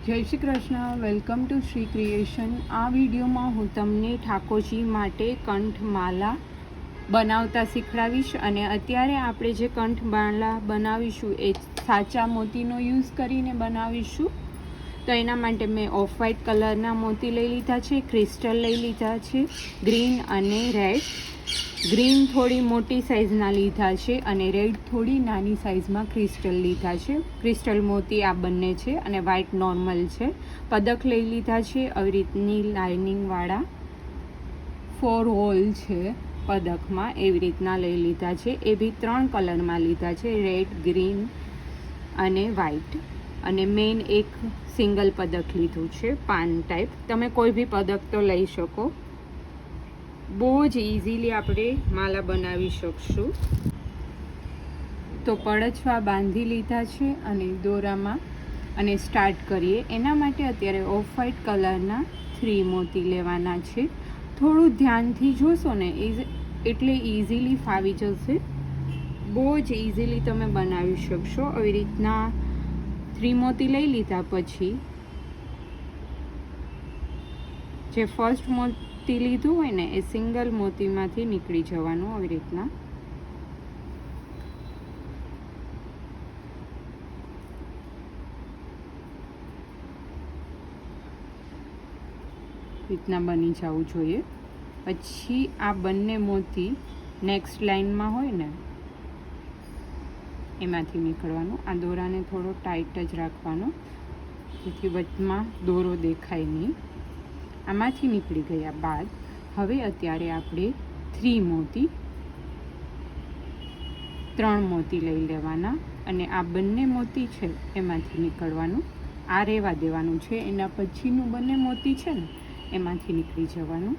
જય Shri Krishna. Welcome to Shri creation. આ વિડીયોમાં હું તમને ઠાકોરજી માટે કંઠમાલા બનાવતા શીખડાવીશ. અને અત્યારે આપણે જે કંઠમાલા બનાવીશું એ સાચા મોતીનો યુઝ કરીને બનાવીશું. તો એના માટે મેં ઓફ વ્હાઇટ કલરના મોતી લઈ લીધા છે, ક્રિસ્ટલ લઈ લીધા છે, ગ્રીન અને રેડ. ગ્રીન થોડી મોટી સાઇઝના લીધા છે અને રેડ થોડી નાની સાઇઝમાં ક્રિસ્ટલ લીધા છે. ક્રિસ્ટલ મોતી આ બંને છે અને વ્હાઇટ નોર્મલ છે. પદક લઈ લીધા છે. આવી રીતની લાઇનિંગવાળા 4 હોલ છે પદકમાં, એવી રીતના લઈ લીધા છે. એ બી 3 કલરમાં લીધા છે, રેડ, ગ્રીન અને વ્હાઇટ. અને મેઇન એક સિંગલ પદક લીધું છે, પાન ટાઈપ. તમે કોઈ બી પદક તો લઈ શકો. બહુ જ ઇઝીલી આપણે માલા બનાવી શકશું. તો પડછવા બાંધી લીધા છે અને દોરામાં અને સ્ટાર્ટ કરીએ. એના માટે અત્યારે ઓફ વ્હાઇટ કલરના 3 મોતી લેવાના છે. થોડું ધ્યાનથી જોશો ને એટલે ઇઝીલી ફાવી જશે. બહુ જ ઇઝીલી તમે બનાવી શકશો. આવી રીતના 3 મોતી લઈ લીધા પછી જે ફર્સ્ટ મોતી લીધું હોય ને એ સિંગલ મોતીમાંથી નીકળી જવાનું. આવી રીતના બની જવું જોઈએ. પછી આ બંને મોતી નેક્સ્ટ લાઇનમાં હોય ને એમાંથી નીકળવાનું. આ દોરાને થોડો ટાઈટ જ રાખવાનો જેથી વચમાં દોરો દેખાય નહીં. આમાંથી નીકળી ગયા બાદ હવે અત્યારે આપણે 3 મોતી લઈ લેવાના અને આ બંને મોતી છે એમાંથી નીકળવાનું. આ રહેવા દેવાનું છે. એના પછીનું બંને મોતી છે ને એમાંથી નીકળી જવાનું.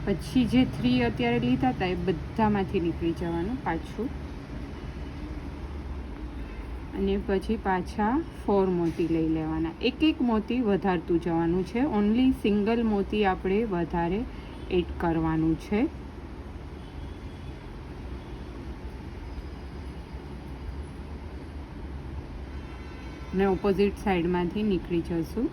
પછી જે 3 અત્યારે લીધા હતા એ બધામાંથી નીકળી જવાનું પાછું. અને પછી પાછા 4 મોતી લઈ લેવાના. એક મોતી વધારતું જવાનું છે. ઓનલી સિંગલ મોતી આપણે વધારે એડ કરવાનું છે. ને ઓપોઝિટ સાઈડમાંથી નીકળી જશું.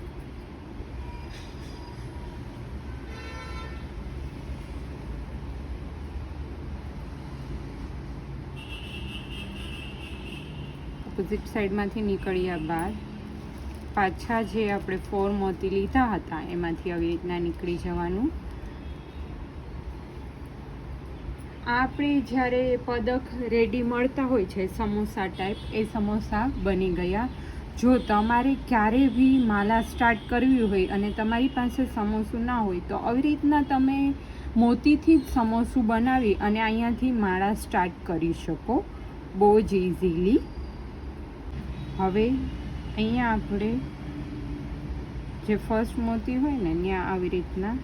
ઓપોઝિટ સાઈડમાંથી નીકળ્યા બાદ પાછા જે આપણે 4 મોતી લીધા હતા એમાંથી આવી રીતના નીકળી જવાનું. આપણે જ્યારે પદક રેડી મળતા હોય છે સમોસા ટાઈપ, એ સમોસા બની ગયા. જો તમારે ક્યારે બી માલા સ્ટાર્ટ કરવી હોય અને તમારી પાસે સમોસું ના હોય તો આવી રીતના તમે મોતીથી જ સમોસું બનાવી અને અહીંયાથી માળા સ્ટાર્ટ કરી શકો બહુ જ ઇઝીલી. હવે અહીંયા આપણે જે ફર્સ્ટ મોતી હોય ને ત્યાં આવી રીતના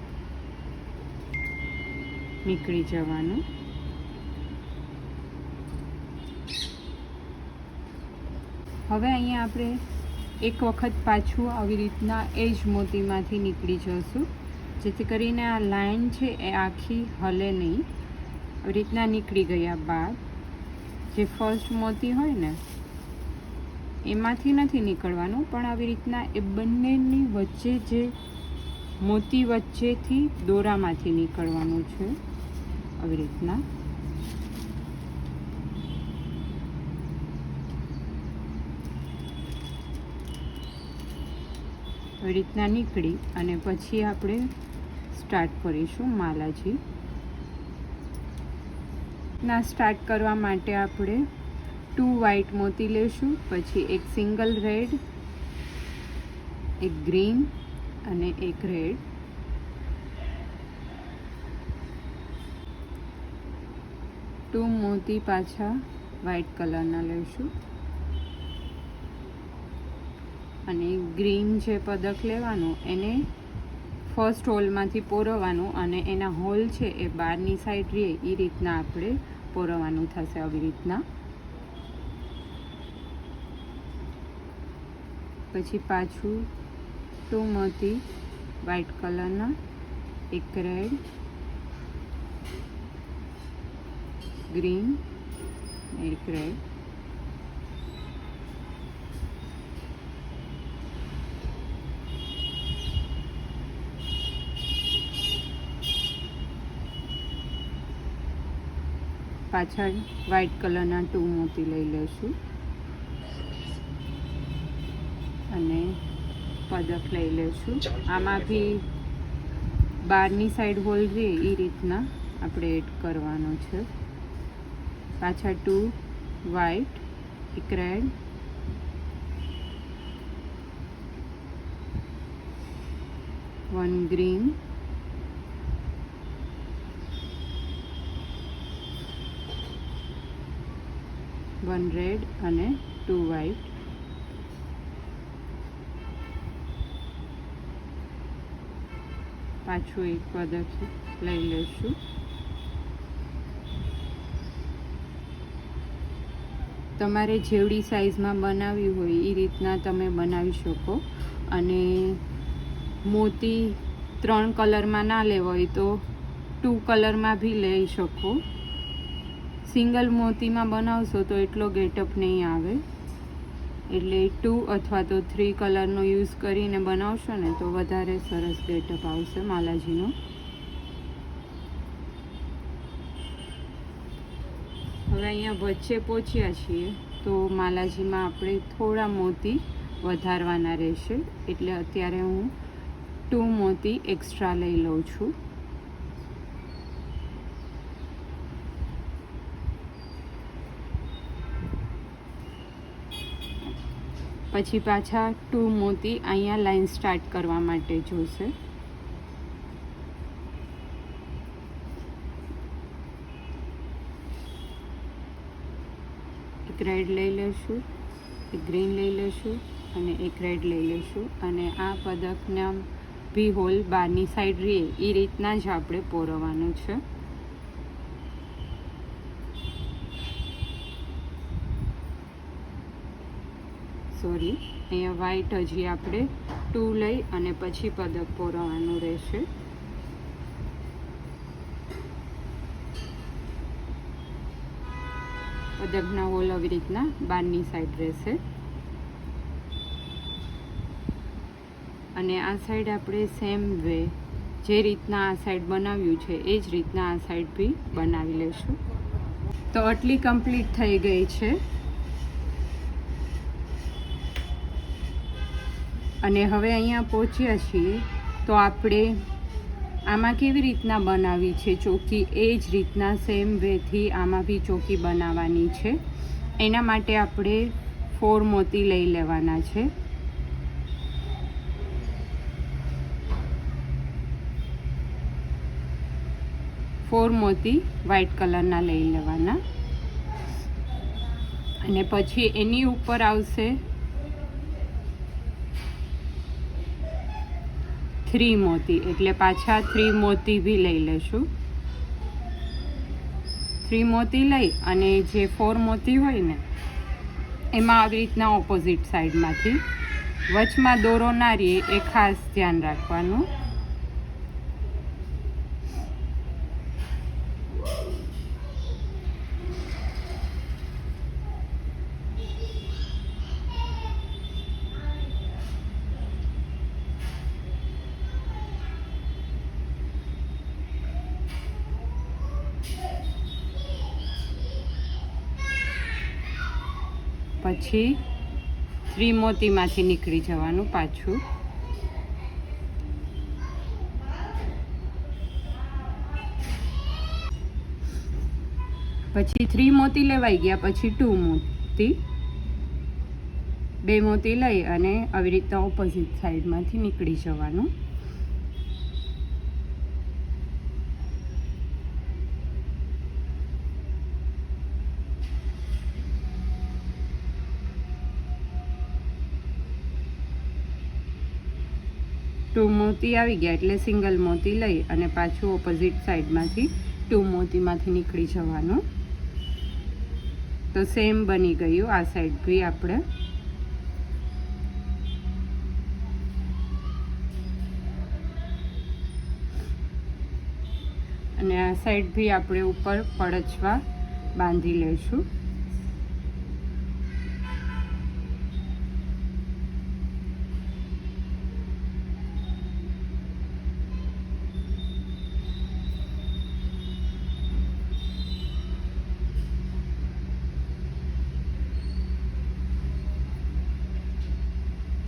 નીકળી જવાનું. હવે અહીંયા આપણે એક વખત પાછું આવી રીતના એ જ મોતીમાંથી નીકળી જશું જેથી કરીને આ લાઈન છે એ આખી હલે નહીં. આવી રીતના નીકળી ગયા બાદ જે ફર્સ્ટ મોતી હોય ને એમાંથી નથી નીકળવાનું, પણ આવી રીતના એ બંનેની વચ્ચે જે મોતી વચ્ચેથી દોરામાંથી નીકળવાનું છે. આવી રીતના નીકળી અને પછી આપણે સ્ટાર્ટ કરીશું માલાજી. સ્ટાર્ટ કરવા માટે આપણે 2 વ્હાઇટ મોતી લેશું, પછી એક સિંગલ રેડ, એક ગ્રીન અને એક રેડ. ટુ મોતી પાછા વ્હાઇટ કલરના લઈશું અને ગ્રીન જે પદક લેવાનું એને ફર્સ્ટ હોલમાંથી પોરવવાનું અને એના હોલ છે એ બહારની સાઈડ રહે એ રીતના આપણે પોરવવાનું થશે. આવી રીતના પછી પાછું 2 મોતી વ્હાઇટ કલરના, એક રેડ, ગ્રીન, એક રેડ. પાછળ વ્હાઇટ કલરના 2 મોતી લઈ લઈશું અને પદક લઈ લઈશું. આમાં બી બહારની સાઈડ હોલ રહે એ રીતના આપણે એડ કરવાનો છે. પાછળ 2 વ્હાઇટ, એક red, one green, one red અને 2 વ્હાઇટ. પાછું એક પદક લઈ લઈશું. તમારે જેવડી સાઈઝમાં બનાવવી હોય એ રીતના તમે બનાવી શકો. અને મોતી 3 કલરમાં ના લેવા હોય તો 2 કલરમાં બી લઈ શકો. સિંગલ મોતીમાં બનાવશો તો એટલો ગેટઅપ નહીં આવે, એટલે 2 અથવા તો 3 કલરનો યુઝ કરીને બનાવશો ને તો વધારે સરસ ગેટઅપ આવશે માલાજીનો. હવે અહીંયા વચ્ચે પહોંચ્યા છીએ તો માલાજીમાં આપણે થોડા મોતી વધારવાના રહેશે, એટલે અત્યારે હું 2 મોતી એક્સ્ટ્રા લઈ લઉં છું. પછી પાછા 2 મોતી અહીંયા લાઈન સ્ટાર્ટ કરવા માટે જોશે. એક રેડ લઈ લઈશું, એક ગ્રીન લઈ લઈશું અને એક રેડ લઈ લઈશું. અને આ પદકના બી હોલ બહારની સાઈડ રહે એ રીતના જ આપણે પોરવવાનું છે. સોરી, અહીંયા વ્હાઇટ હજી આપણે 2 લઈ અને પછી પદક પોરવવાનું રહેશે. પદકના હોલ આવી રીતના બહારની સાઈડ રહેશે. અને આ સાઈડ આપણે સેમ વે જે રીતના આ સાઈડ બનાવ્યું છે એ જ રીતના આ સાઈડ બી બનાવી લઈશું. તો આટલી કમ્પ્લીટ થઈ ગઈ છે. અને હવે અહીંયા પહોંચ્યા છીએ તો આપણે આમાં કેવી રીતના બનાવી છે ચોકી, એ જ રીતના સેમ વેથી આમાં બી ચોકી બનાવવાની છે. એના માટે આપણે 4 મોતી લઈ લેવાના છે. ફોર મોતી વ્હાઇટ કલરના લઈ લેવાના. અને પછી એની ઉપર આવશે 3 મોતી, એટલે પાછા 3 મોતી બી લઈ લઈશું. 3 મોતી લઈ અને જે 4 મોતી હોય ને એમાં આવી રીતના ઓપોઝિટ સાઈડમાંથી વચમાં દોરો ના રહે એ ખાસ ધ્યાન રાખવાનું. પછી 3 મોતીમાંથી નીકળી જવાનું પાછું. પછી 3 મોતી લેવાઈ ગયા પછી 2 મોતી, 2 મોતી લઈ અને આવી રીતના ઓપોઝિટ સાઈડમાંથી નીકળી જવાનું. ટુ મોતી આવી ગયા એટલે સિંગલ મોતી લઈ અને પાછું ઓપોઝિટ સાઈડમાંથી 2 મોતીમાંથી નીકળી જવાનું. તો સેમ બની ગયું આ સાઈડ બી આપણે. અને આ સાઈડ બી આપણે ઉપર પડછવા બાંધી લઈશું.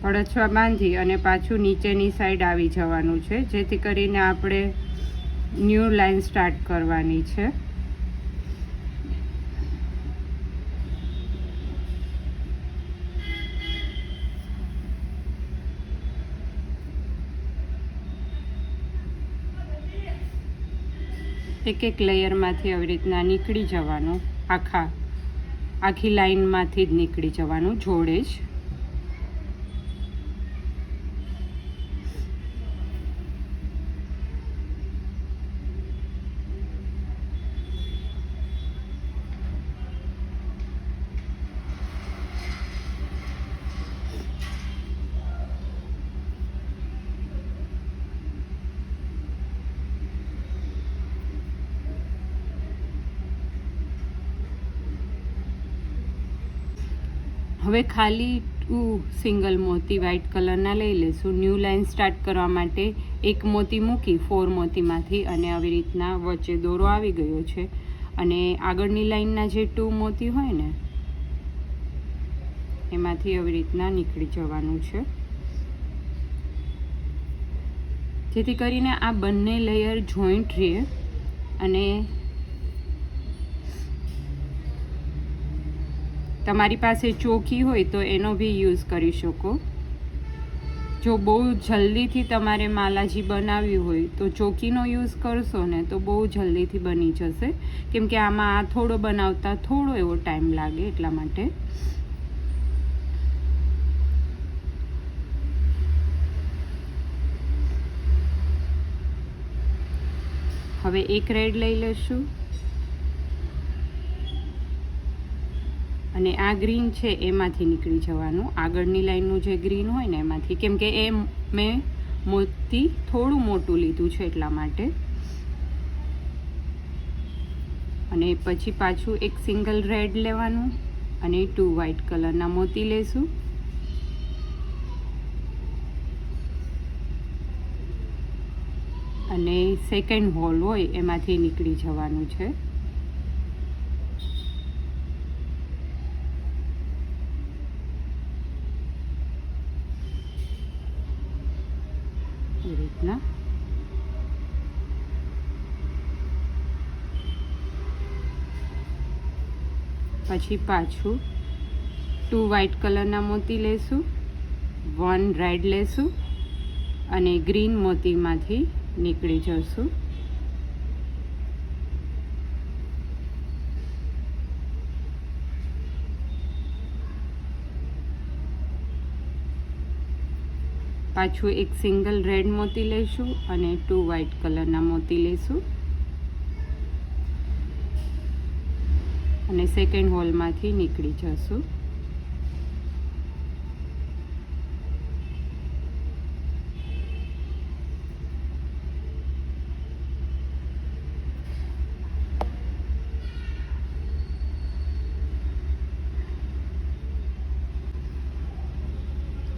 અડછવા બાંધી અને પાછું નીચેની સાઈડ આવી જવાનું છે, જેથી કરીને આપણે ન્યૂ લાઈન સ્ટાર્ટ કરવાની છે. એક એક લેયરમાંથી આવી રીતના નીકળી જવાનું, આખી લાઈનમાંથી જ નીકળી જવાનું જોડે જ. હવે ખાલી 2 સિંગલ મોતી વ્હાઇટ કલરના લઈ લઈશું. ન્યૂ લાઈન સ્ટાર્ટ કરવા માટે એક મોતી મૂકી 4 મોતીમાંથી, અને આવી રીતના વચ્ચે દોરો આવી ગયો છે, અને આગળની લાઈનના જે 2 મોતી હોય ને એમાંથી આવી રીતના નીકળી જવાનું છે, જેથી કરીને આ બંને લેયર જોઈન્ટ રહે. અને તમારી પાસે ચોકી હોય તો એનો બી યુઝ કરી શકો. જો બહુ જલ્દીથી તમારે માલાજી બનાવવી હોય તો ચોકીનો યુઝ કરશો ને તો બહુ જલ્દીથી બની જશે, કેમ કે આમાં આ થોડો બનાવતા થોડો એવો ટાઈમ લાગે, એટલા માટે. હવે એક રેડ લઈ લઈશું, અને આ ગ્રીન છે એમાંથી નીકળી જવાનું, આગળની લાઈનનું જે ગ્રીન હોય ને એમાંથી, કેમ કે એ મેં મોતી થોડું મોટું લીધું છે એટલા માટે. અને પછી પાછું એક સિંગલ રેડ લેવાનું અને 2 વ્હાઇટ કલરના મોતી લેશું. અને સેકન્ડ હોલ હોય એમાંથી નીકળી જવાનું છે. એ રીતના પછી પાછું 2 વ્હાઇટ કલરના મોતી લેશું, 1 રેડ લેશું, અને ગ્રીન મોતીમાંથી નીકળી જશું. પાછું એક સિંગલ રેડ મોતી લઈશું અને 2 વ્હાઇટ કલરના મોતી લઈશું, અને સેકન્ડ હોલમાંથી નીકળી જશું.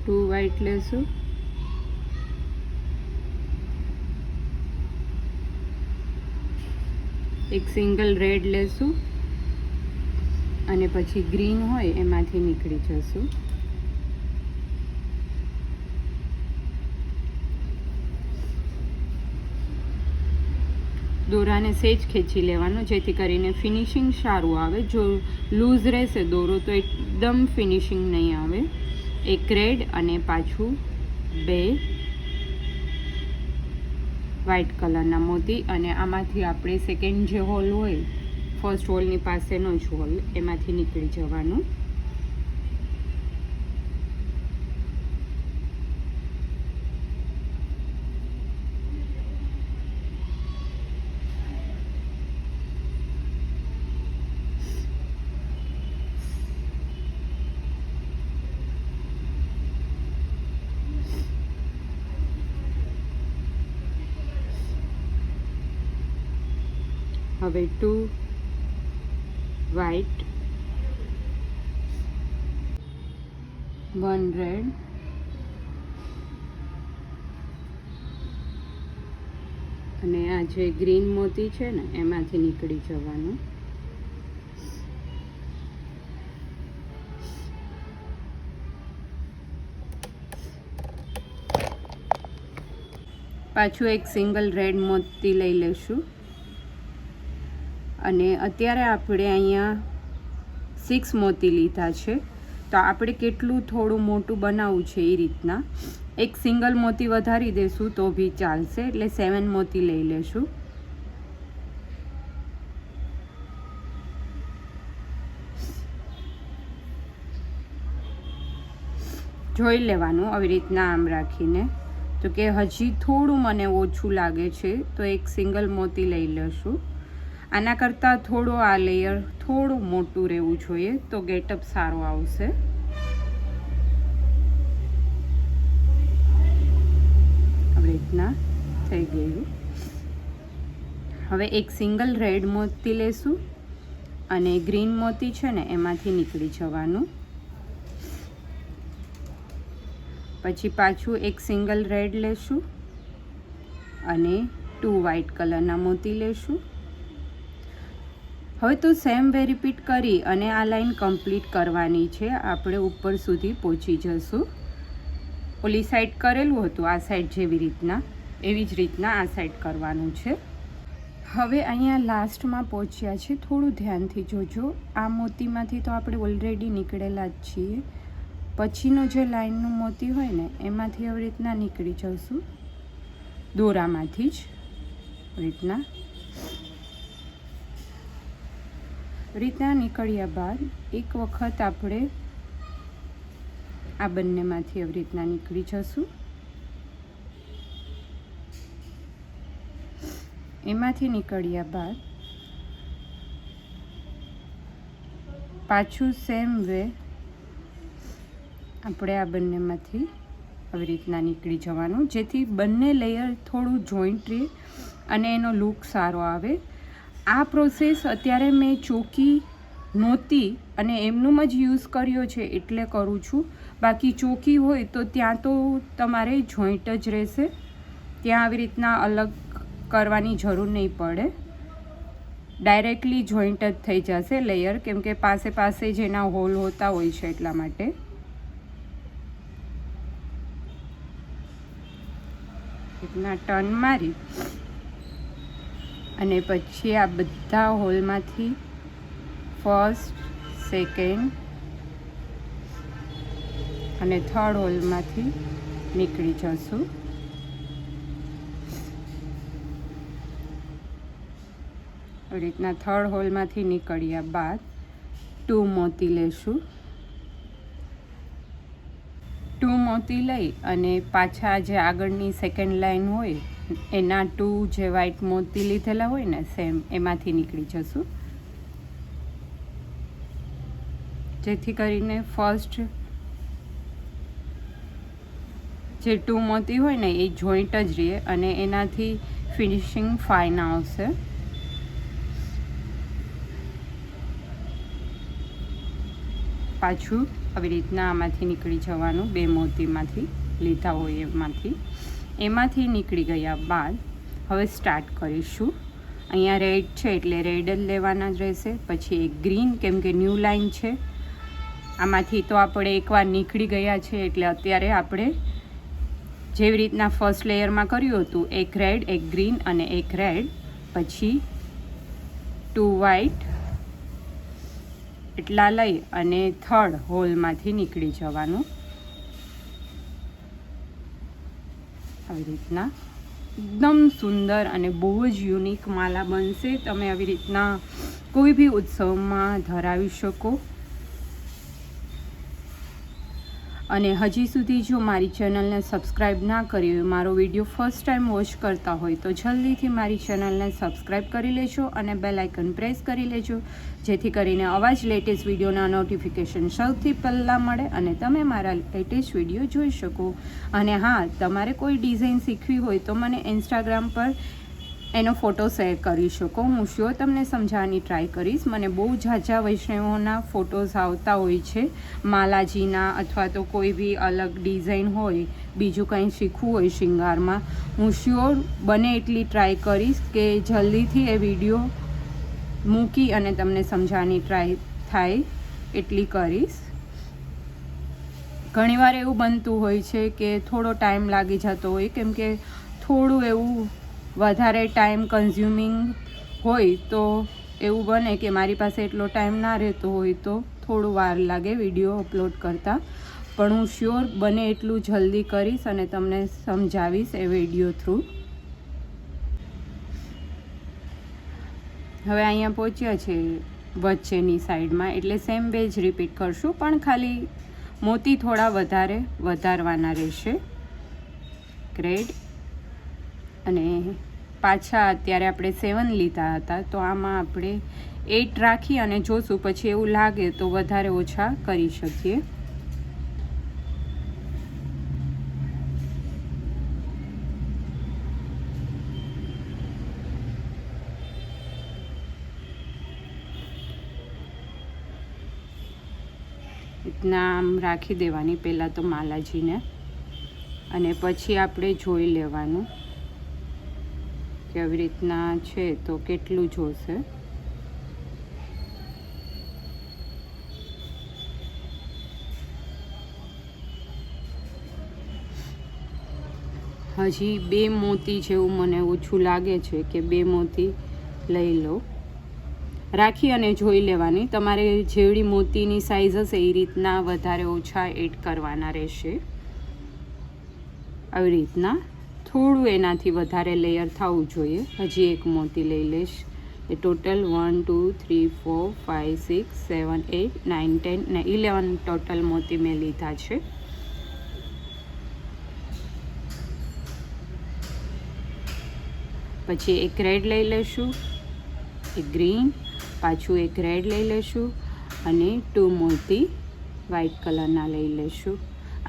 ટુ વ્હાઇટ લેશું, એક સિંગલ રેડ લેશું, અને પછી ગ્રીન હોય એમાંથી નીકળી જશું. દોરાને સેજ ખેંચી લેવાનો, જેથી કરીને ફિનિશિંગ સારું આવે. જો લૂઝ રહેશે દોરો તો એકદમ ફિનિશિંગ નહીં આવે. એક રેડ અને પાછું 2 વ્હાઇટ કલરના મોતી, અને આમાંથી આપણે સેકન્ડ જે હોલ હોય ફર્સ્ટ હોલની પાસેનો જ હોલ એમાંથી નીકળી જવાનું. હવે 2 વ્હાઈટ, 1 રેડ, અને આ જે ગ્રીન મોતી છે ને એમાંથી નીકળી જવાનું. પાછું એક સિંગલ રેડ મોતી લઈ લેશું. અને અત્યારે આપણે અહીંયા 6 મોતી લીધા છે, તો આપણે કેટલું થોડું મોટું બનાવવું છે એ રીતના એક સિંગલ મોતી વધારી દેશું તો બી ચાલશે, એટલે 7 મોતી લઈ લેશું. જોઈ લેવાનું આવી રીતના આમ રાખીને, તો કે હજી થોડું મને ઓછું લાગે છે તો એક સિંગલ મોતી લઈ લેશું. આના કરતાં થોડો આ લેયર થોડું મોટું રહેવું જોઈએ તો ગેટઅપ સારો આવશે. આવી રીતના થઈ ગયું. હવે એક સિંગલ રેડ મોતી લેશું અને ગ્રીન મોતી છે ને એમાંથી નીકળી જવાનું. પછી પાછું એક સિંગલ રેડ લેશું અને 2 વ્હાઈટ કલરના મોતી લેશું. હવે તો સેમ વે રિપીટ કરી અને આ લાઈન કમ્પ્લીટ કરવાની છે. આપણે ઉપર સુધી પહોંચી જશું. ઓલી સાઈડ કરેલું હતું આ સાઈડ જેવી રીતના, એવી જ રીતના આ સાઈડ કરવાનું છે. હવે અહીંયા લાસ્ટમાં પહોંચ્યા છે, થોડું ધ્યાનથી જોજો. આ મોતીમાંથી તો આપણે ઓલરેડી નીકળેલા જ છીએ. પછીનો જે લાઈનનું મોતી હોય ને એમાંથી આવી રીતના નીકળી જશું, દોરામાંથી જ રીતના નીકળ્યા બાદ એક વખત આપણે આ બંનેમાંથી આવી રીતના નીકળી જશું. એમાંથી નીકળ્યા બાદ પાછું સેમ વે આપણે આ બંનેમાંથી આવી રીતના નીકળી જવાનું, જેથી બંને લેયર થોડું જોઈન્ટ રહે અને એનો લુક સારો આવે. આ પ્રોસેસ અત્યારે મેં ચોકી નહોતી અને એમનું જ યુઝ કર્યો છે એટલે કરું છું. બાકી ચોકી હોય તો ત્યાં તો તમારે જોઈન્ટ જ રહેશે, ત્યાં આવી રીતના અલગ કરવાની જરૂર નહીં પડે, ડાયરેક્ટલી જોઈન્ટ જ થઈ જશે લેયર, કેમ કે પાસે પાસે જેના હોલ હોતા હોય છે એટલા માટે. રીતના ટર્ન મારી અને પછી આ બધા હોલમાંથી ફર્સ્ટ, સેકન્ડ અને થર્ડ હોલમાંથી નીકળી જશું. આવી રીતના થર્ડ હોલમાંથી નીકળ્યા બાદ 2 મોતી લેશું. 2 મોતી લઈ અને પાછા જે આગળની સેકન્ડ લાઈન હોય એના 2 જે વ્હાઈટ મોતી લીધેલા હોય ને સેમ એમાંથી નીકળી જશું, જેથી કરીને ફર્સ્ટ જે 2 મોતી હોય ને એ જોઈન્ટ જ રહે અને એનાથી ફિનિશિંગ ફાઇન આવશે. પાછું આવી રીતના આમાંથી નીકળી જવાનું, 2 મોતીમાંથી લીધા હોય એમાંથી નીકળી ગયા બાદ હવે સ્ટાર્ટ કરીશું. અહીંયા રેડ છે એટલે રેડ જ લેવાના જ રહેશે. પછી એક ગ્રીન, કેમ કે ન્યૂ લાઈન છે, આમાંથી તો આપણે એકવાર નીકળી ગયા છે એટલે અત્યારે આપણે જેવી રીતના ફર્સ્ટ લેયરમાં કર્યું હતું, એક રેડ, એક ગ્રીન અને એક રેડ, પછી 2 વ્હાઈટ એટલા લઈ અને થર્ડ હોલમાંથી નીકળી જવાનું. આવી રીતના એકદમ સુંદર અને બહુ જ યુનિક માલા બનશે. તમે આવી રીતના કોઈ બી ઉત્સવમાં ધરાવી શકો. અને હજી સુધી જો મારી ચેનલને સબસ્ક્રાઈબ ના કરી હોય, મારો વિડીયો ફર્સ્ટ ટાઈમ વોચ કરતા હોય તો જલ્દીથી મારી ચેનલને સબસ્ક્રાઈબ કરી લેજો અને બેલ આઇકન પ્રેસ કરી લેજો, જેથી કરીને આવા જ લેટેસ્ટ વિડીયોના નોટિફિકેશન સૌથી પહેલાં મળે અને તમે મારા લેટેસ્ટ વિડીયો જોઈ શકો. અને હા, તમારે કોઈ ડિઝાઇન શીખવી હોય તો મને ઇન્સ્ટાગ્રામ પર એનો ફોટો શેર કરી શકો. હું શ્યોર તમને સમજાવવાની ટ્રાય કરીશ. મને બહુ ઝાઝા વૈષ્ણવોના ફોટોઝ આવતા હોય છે, માલાજીના, અથવા તો કોઈ બી અલગ ડિઝાઇન હોય, બીજું કંઈ શીખવું હોય શૃંગારમાં. હું શ્યોર બને એટલી ટ્રાય કરીશ કે જલ્દીથી એ વિડીયો મૂકી અને તમને સમજાવવાની ટ્રાય થાય એટલી કરીશ. ઘણીવાર એવું બનતું હોય છે કે થોડો ટાઈમ લાગી જતો હોય, કેમ કે થોડું એવું વધારે ટાઈમ કન્ઝ્યુમિંગ હોય, તો એવું બને કે મારી પાસે એટલો ટાઈમ ના રહેતો હોય તો થોડું વાર લાગે વિડીયો અપલોડ કરતાં. પણ હું શ્યોર બને એટલું જલ્દી કરીશ અને તમને સમજાવીશ એ વિડીયો થ્રુ. હવે અહીંયા પહોંચ્યા છે વચ્ચેની સાઈડમાં, એટલે સેમ પેજ રિપીટ કરશું, પણ ખાલી મોતી થોડા વધારવાના રહેશે. ગ્રેડ. અને પાછા અત્યારે આપણે 7 લીધા હતા, તો આમાં આપણે 8 રાખી અને જોશું, પછી એવું લાગે તો વધારે ઓછા કરી શકીએ. રીતના આમ રાખી દેવાની પહેલાં તો માલાજીને, અને પછી આપણે જોઈ લેવાનું કે આવી રીતના છે તો કેટલું જોશે. હજી 2 મોતી જેવું મને ઓછું લાગે છે કે 2 મોતી લઈ લો. રાખી અને જોઈ લેવાની. તમારે જેવડી મોતીની સાઇઝ હશે એ રીતના વધારે ઓછા એડ કરવાના રહેશે. આવી રીતના થોડું એનાથી વધારે લેયર થવું જોઈએ. હજી 1 મોતી લઈ લઈશ. એ ટોટલ 1 2 3 4 5 6 7 8 9 10 ને 11 ટોટલ મોતી મેં લીધા છે. પછી એક રેડ લઈ લઈશું, એક ગ્રીન, પાછું એક રેડ લઈ લઈશું અને 2 મોતી વ્હાઈટ કલરના લઈ લઈશું.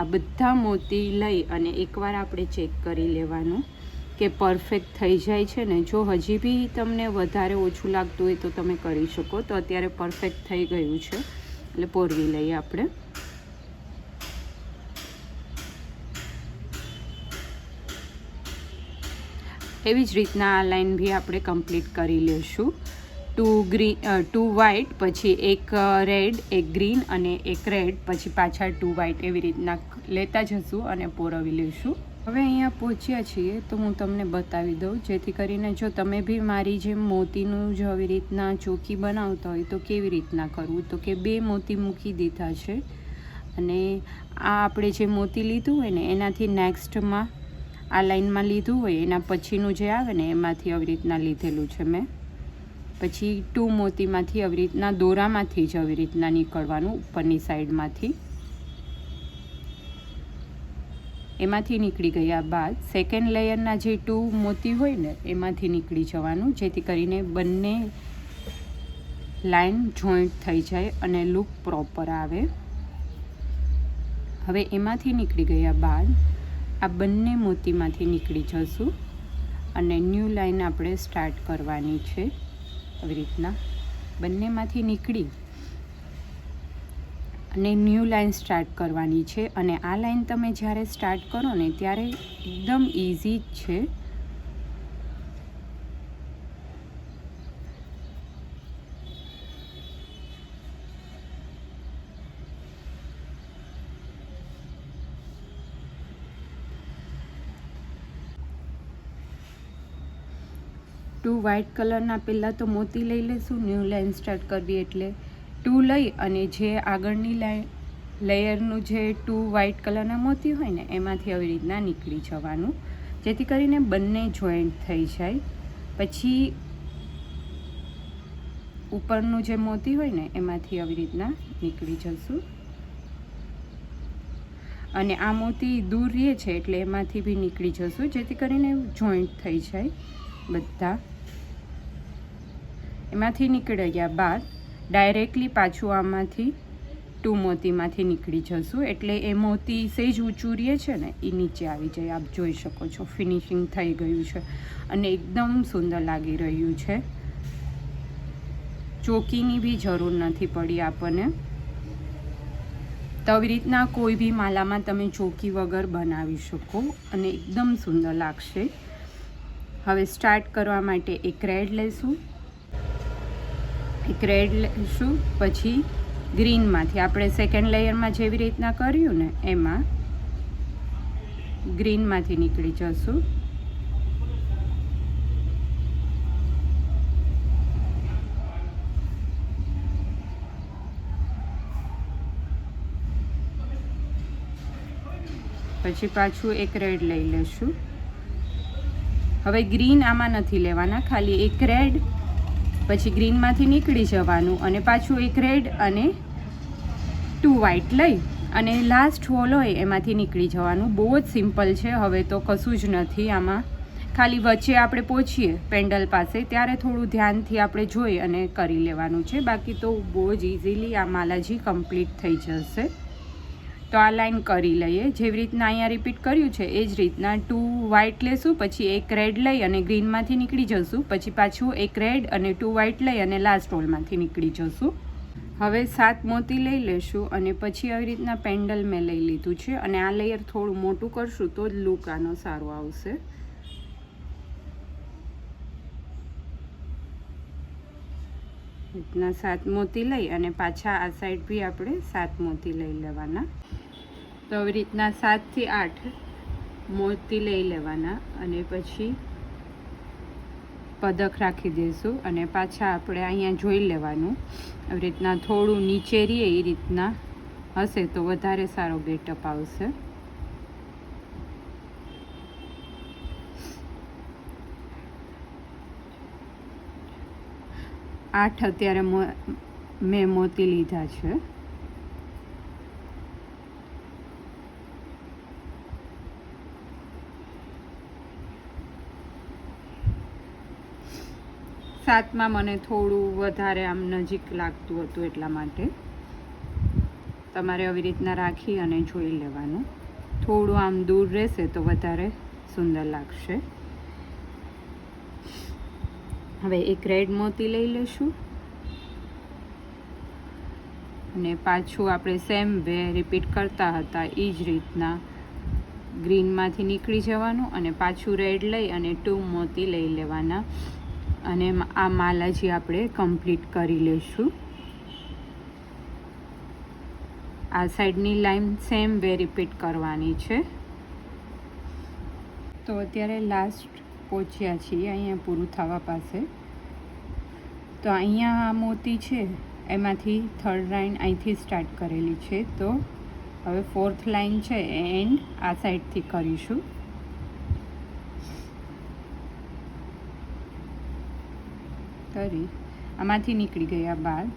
આ બધા મોતી લઈ અને એકવાર આપણે ચેક કરી લેવાનું કે પરફેક્ટ થઈ જાય છે ને. જો હજી બી તમને વધારે ઓછું લાગતું હોય તો તમે કરી શકો. તો અત્યારે પરફેક્ટ થઈ ગયું છે, એટલે પોરવી લઈએ આપણે. એવી જ રીતના આ લાઈન બી આપણે કમ્પ્લીટ કરી લઈશું. 2 વ્હાઈટ, પછી એક રેડ, એક ગ્રીન અને એક રેડ, પછી પાછા 2 વ્હાઈટ, એવી રીતના લેતા જશું અને પોરવી લઈશું. હવે અહીંયા પહોંચ્યા છીએ તો હું તમને બતાવી દઉં, જેથી કરીને જો તમે બી મારી જેમ મોતીનું જો આવી રીતના ચોકી બનાવતા હોય તો કેવી રીતના કરવું. તો કે 2 મોતી મૂકી દીધા છે અને આ આપણે જે મોતી લીધું હોય ને એનાથી નેક્સ્ટમાં આ લાઈનમાં લીધું હોય એના પછીનું જે આવે ને એમાંથી આવી રીતના લીધેલું છે મેં. પછી 2 મોતીમાંથી આવી રીતના દોરામાંથી જ આવી રીતના નીકળવાનું, ઉપરની સાઈડમાંથી. એમાંથી નીકળી ગયા બાદ સેકન્ડ લેયરના જે 2 મોતી હોય ને એમાંથી નીકળી જવાનું, જેથી કરીને બંને લાઈન જોઈન્ટ થઈ જાય અને લુક પ્રોપર આવે. હવે એમાંથી નીકળી ગયા બાદ આ બંને મોતીમાંથી નીકળી જશું અને ન્યૂ લાઈન આપણે સ્ટાર્ટ કરવાની છે. આવી રીતના બંનેમાંથી નીકળી અને ન્યૂ લાઈન સ્ટાર્ટ કરવાની છે. અને આ લાઈન તમે જ્યારે સ્ટાર્ટ કરો ને ત્યારે એકદમ ઇઝી જ છે. ટુ વ્હાઈટ કલરના પહેલાં તો મોતી લઈ લઈશું. ન્યૂ લાઈન સ્ટાર્ટ કરવી એટલે 2 લઈ અને જે આગળની લેયરનું જે 2 વ્હાઈટ કલરના મોતી હોય ને એમાંથી આવી રીતના નીકળી જવાનું, જેથી કરીને બંને જોઈન્ટ થઈ જાય. પછી ઉપરનું જે મોતી હોય ને એમાંથી આવી રીતના નીકળી જશું અને આ મોતી દૂર રહે છે એટલે એમાંથી બી નીકળી જશું, જેથી કરીને જોઈન્ટ થઈ જાય બધા. એમાંથી નીકળી ગયા બાદ ડાયરેક્ટલી પાછું આમાંથી 2 મોતીમાંથી નીકળી જશું, એટલે એ મોતી સેજ ઊંચું રહે છે ને એ નીચે આવી જાય. આપ જોઈ શકો છો ફિનિશિંગ થઈ ગયું છે અને એકદમ સુંદર લાગી રહ્યું છે. ચોકીની બી જરૂર નથી પડી આપણને. તો આવી રીતના કોઈ બી માલામાં તમે ચોકી વગર બનાવી શકો અને એકદમ સુંદર લાગશે. હવે સ્ટાર્ટ કરવા માટે એક રેડ લઈશું, પછી ગ્રીનમાંથી આપણે સેકન્ડ લેયરમાં જેવી રીતના કર્યું ને એમાં ગ્રીનમાંથી નીકળી જશું. પછી પાછું એક રેડ લઈ લેશું. હવે ગ્રીન આમાં નથી લેવાના, ખાલી એક રેડ, પછી ગ્રીનમાંથી નીકળી જવાનું અને પાછું એક રેડ અને 2 વ્હાઇટ લઈ અને લાસ્ટ હોલ હોય એમાંથી નીકળી જવાનું. બહુ જ સિમ્પલ છે. હવે તો કશું જ નથી આમાં, ખાલી વચ્ચે આપણે પહોંચીએ પેન્ડલ પાસે ત્યારે થોડું ધ્યાનથી આપણે જોઈ અને કરી લેવાનું છે. બાકી તો બહુ જ ઇઝીલી આ માલાજી કમ્પ્લીટ થઈ જશે. તો આ લાઈન કરી લઈએ જેવી રીતના અહીંયા રિપીટ કર્યું છે એ જ રીતના 2 વ્હાઇટ લેશું, પછી એક રેડ લઈ અને ગ્રીનમાંથી નીકળી જશું, પછી પાછું એક રેડ અને 2 વ્હાઇટ લઈ અને લાસ્ટ હોલમાંથી નીકળી જશું. હવે 7 મોતી લઈ લેશું અને પછી આવી રીતના પેન્ડલ મેં લઈ લીધું છે અને આ લેયર થોડું મોટું કરશું તો જ લુક આનો સારો આવશે. રીતના 7 મોતી લઈ અને પાછા આ સાઈડ બી આપણે 7 મોતી લઈ લેવાના. તો આવી રીતના 7 થી 8 મોતી લઈ લેવાના અને પછી પદક રાખી દઈશું અને પાછા આપણે અહીંયા જોઈ લેવાનું. આવી રીતના થોડું નીચે રહીએ એ રીતના હશે તો વધારે સારો ગેટઅપ આવશે. આઠ અત્યારે મેં મોતી લીધા છે. સાતમાં મને થોડું વધારે આમ નજીક લાગતું હતું એટલા માટે તમારે આવી રીતના રાખી અને જોઈ લેવાનું. થોડું આમ દૂર રહેશે તો વધારે સુંદર લાગશે. હવે એક રેડ મોતી લઈ લઈશું અને પાછું આપણે સેમ વે રિપીટ કરતા હતા એ જ રીતના ગ્રીનમાંથી નીકળી જવાનું અને પાછું રેડ લઈ અને 2 મોતી લઈ લેવાના અને આ માલાજી આપણે કમ્પ્લીટ કરી લઈશું. આ સાઈડની લાઈન સેમ વે રિપીટ કરવાની છે. તો અત્યારે લાસ્ટ પહોંચ્યા છીએ અહીંયા પૂરું થવા પાસે. તો અહીંયા આ મોતી છે એમાંથી 3rd લાઈન અહીંથી સ્ટાર્ટ કરેલી છે. તો હવે 4th લાઈન છે એ એન્ડ આ સાઈડથી કરીશું. કરી આમાંથી નીકળી ગયા બાદ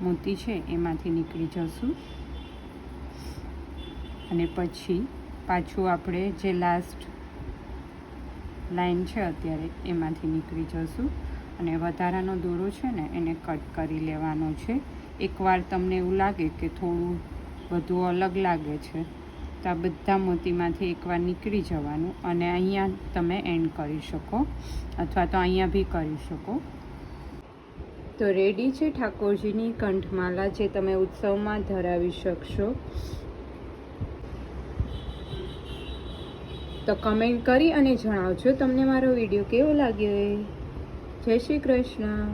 મોતી છે એમાંથી નીકળી જશું અને પછી પાછું આપણે જે લાસ્ટ લાઈન છે અત્યારે એમાંથી નીકળી જશું અને વધારાનો દોરો છે ને એને કટ કરી લેવાનો છે. એકવાર તમને એવું લાગે કે થોડું બધું અલગ લાગે છે તો આ બધા મોતીમાંથી એકવાર નીકળી જવાનું અને અહીંયા તમે એન્ડ કરી શકો અથવા તો અહીંયા બી કરી શકો. તો રેડી છે ઠાકોરજીની કંઠમાલા જે તમે ઉત્સવમાં ધરાવી શકશો. તો કમેન્ટ કરી અને જણાવજો તમને મારો વિડીયો કેવો લાગ્યો. જય શ્રી કૃષ્ણ.